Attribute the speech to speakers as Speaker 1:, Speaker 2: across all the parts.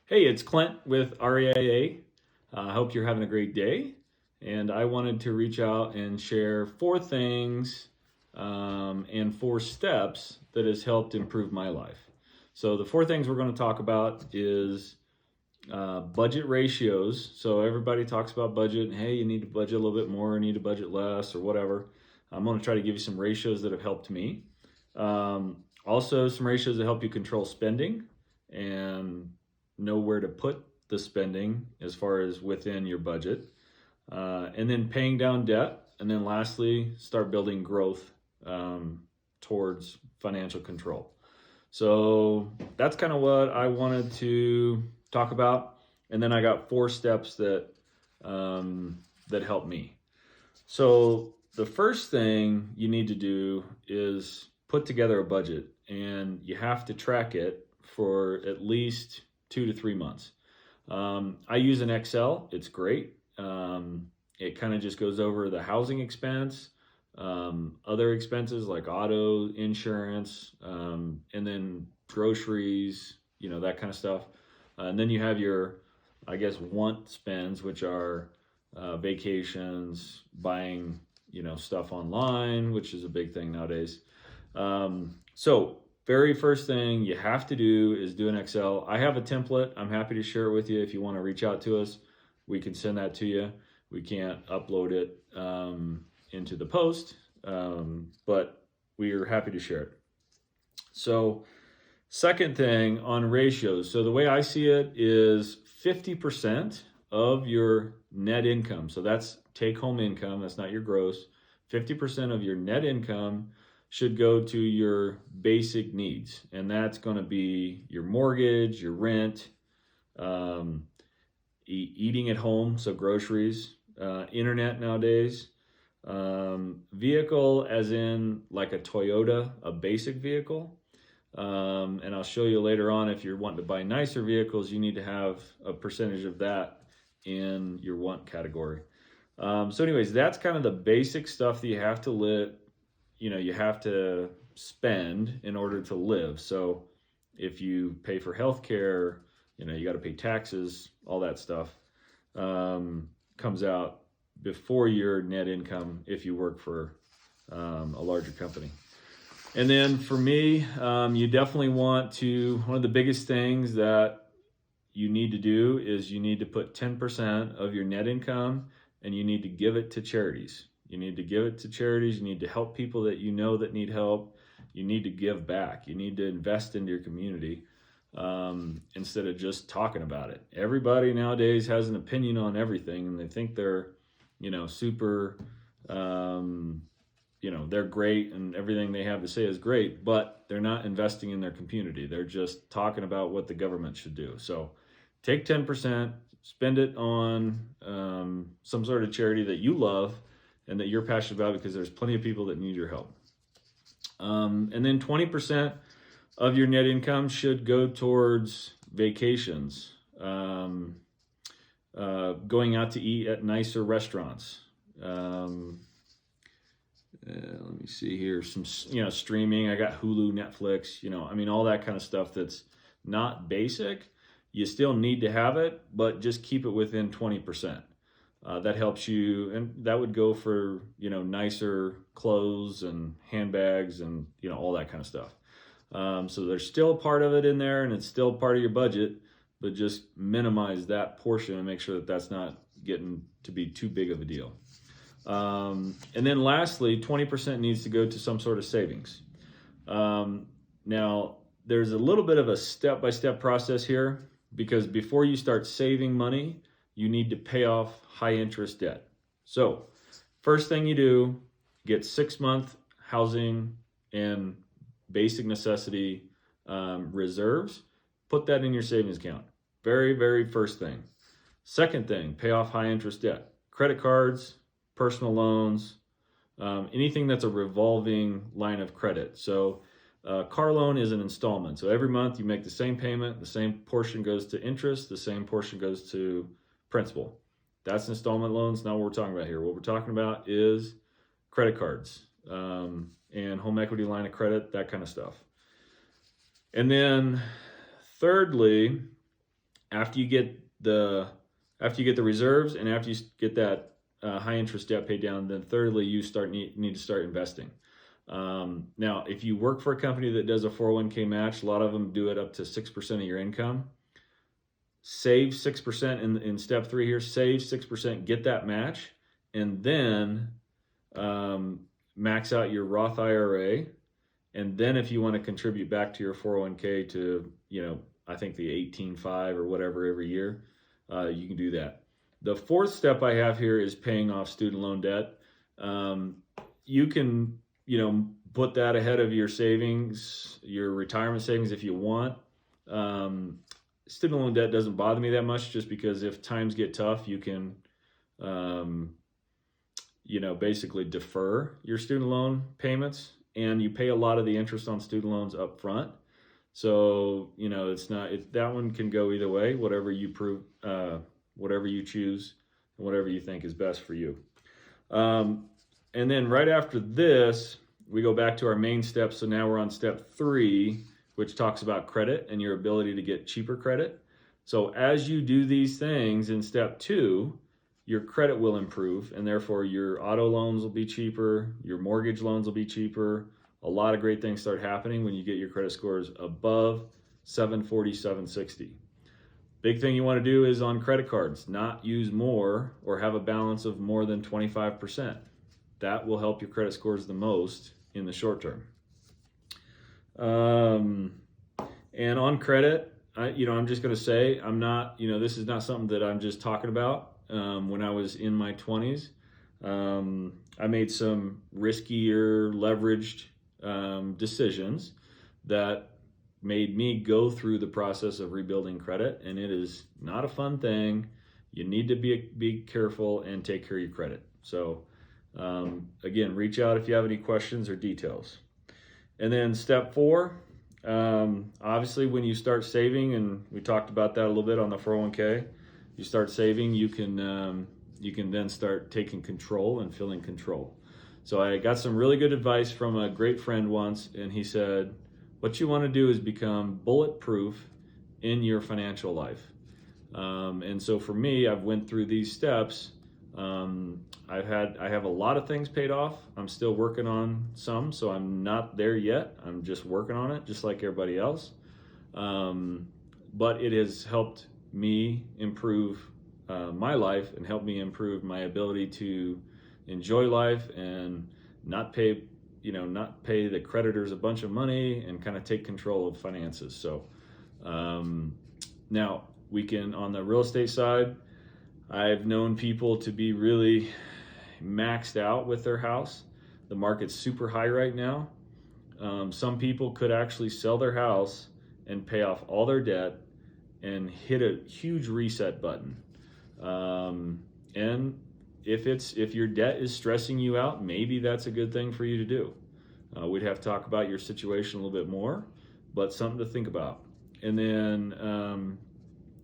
Speaker 1: Hey, it's Clint with REIA. I hope you're having a great day. And I wanted to reach out and share four things and four steps that has helped improve my life. So the four things we're going to talk about is budget ratios. So everybody talks about budget. Hey, you need to budget a little bit more, you need to budget less, or whatever. I'm going to try to give you some ratios that have helped me. Also, some ratios that help you control spending and know where to put the spending as far as within your budget. And then paying down debt. And then lastly, start building growth towards financial control. So that's kind of what I wanted to talk about. And then I got four steps that help me. So the first thing you need to do is put together a budget, and you have to track it for at least 2 to 3 months. I use an Excel. It's great. It kind of just goes over the housing expense, other expenses like auto insurance, and then groceries, that kind of stuff. And then you have your, want spends, which are vacations, buying, stuff online, which is a big thing nowadays. So very first thing you have to do is do an Excel. I have a template. I'm happy to share it with you. If you want to reach out to us, we can send that to you. We can't upload it into the post, but we are happy to share it. So second thing on ratios. So the way I see it is 50% of your net income. So that's take-home income. That's not your gross. 50% of your net income should go to your basic needs. And that's going to be your mortgage, your rent, eating at home, so groceries, internet nowadays, vehicle as in like a Toyota, a basic vehicle. And I'll show you later on, if you're wanting to buy nicer vehicles, you need to have a percentage of that in your want category. So anyways, that's kind of the basic stuff that you have to you have to spend in order to live. So if you pay for healthcare, you got to pay taxes, all that stuff comes out before your net income if you work for a larger company. And then for me, you definitely want to, one of the biggest things that you need to do is you need to put 10% of your net income, and you need to give it to charities. You need to give it to charities. You need to help people that that need help. You need to give back. You need to invest into your community instead of just talking about it. Everybody nowadays has an opinion on everything, and they think they're, super, they're great and everything they have to say is great, but they're not investing in their community. They're just talking about what the government should do. So take 10%, spend it on some sort of charity that you love and that you're passionate about, because there's plenty of people that need your help. And then 20% of your net income should go towards vacations, going out to eat at nicer restaurants. Let me see here, some, streaming. I got Hulu, Netflix, all that kind of stuff that's not basic. You still need to have it, but just keep it within 20%. That helps you, and that would go for, nicer clothes and handbags and, all that kind of stuff. So there's still part of it in there, and it's still part of your budget, but just minimize that portion and make sure that that's not getting to be too big of a deal. And then lastly, 20% needs to go to some sort of savings. Now, there's a little bit of a step-by-step process here, because before you start saving money, you need to pay off high interest debt. So first thing you do, get 6-month housing and basic necessity reserves. Put that in your savings account. Very, very first thing. Second thing, pay off high interest debt. Credit cards, personal loans, anything that's a revolving line of credit. So car loan is an installment. So every month you make the same payment, the same portion goes to interest, the same portion goes to principal. That's installment loans, not what we're talking about here. What we're talking about is credit cards and home equity line of credit, that kind of stuff. And then thirdly, after you get the reserves and after you get that high interest debt paid down, then thirdly, you need to start investing. Now, if you work for a company that does a 401k match, a lot of them do it up to 6% of your income. Save 6% in step 3 here. Save 6%, get that match, and then max out your Roth IRA. And then if you want to contribute back to your 401k to, I think the 18.5 or whatever every year, you can do that. The fourth step I have here is paying off student loan debt. You can, put that ahead of your savings, your retirement savings if you want. Student loan debt doesn't bother me that much, just because if times get tough, you can, basically defer your student loan payments, and you pay a lot of the interest on student loans up front. So, that one can go either way, whatever you choose, and whatever you think is best for you. And then right after this, we go back to our main steps. So now we're on step 3, which talks about credit and your ability to get cheaper credit. So as you do these things in step 2, your credit will improve, and therefore your auto loans will be cheaper, your mortgage loans will be cheaper. A lot of great things start happening when you get your credit scores above 740, 760. Big thing you want to do is on credit cards, not use more or have a balance of more than 25%. That will help your credit scores the most in the short term. And on credit, I'm just going to say, I'm not, this is not something that I'm just talking about. When I was in my 20s, I made some riskier, leveraged decisions that made me go through the process of rebuilding credit, and it is not a fun thing. You need to be careful and take care of your credit. So again, reach out if you have any questions or details. And then step 4, obviously when you start saving, and we talked about that a little bit on the 401k, you start saving, you can then start taking control and feeling control. So I got some really good advice from a great friend once, and he said, what you want to do is become bulletproof in your financial life. And so for me, I've went through these steps. I have a lot of things paid off. I'm still working on some, so I'm not there yet. I'm just working on it, just like everybody else. But it has helped me improve my life and helped me improve my ability to enjoy life and not pay the creditors a bunch of money and kind of take control of finances. So now we can, on the real estate side, I've known people to be really maxed out with their house. The market's super high right now. Some people could actually sell their house and pay off all their debt and hit a huge reset button. And if your debt is stressing you out, maybe that's a good thing for you to do. We'd have to talk about your situation a little bit more, but something to think about. And then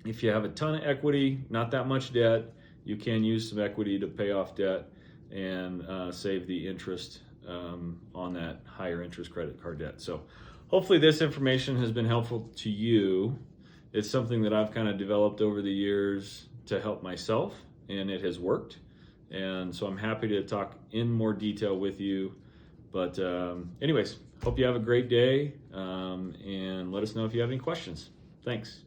Speaker 1: if you have a ton of equity, not that much debt, you can use some equity to pay off debt and save the interest on that higher interest credit card debt. So hopefully this information has been helpful to you. It's something that I've kind of developed over the years to help myself, and it has worked. And so I'm happy to talk in more detail with you. But anyways, hope you have a great day, and let us know if you have any questions. Thanks.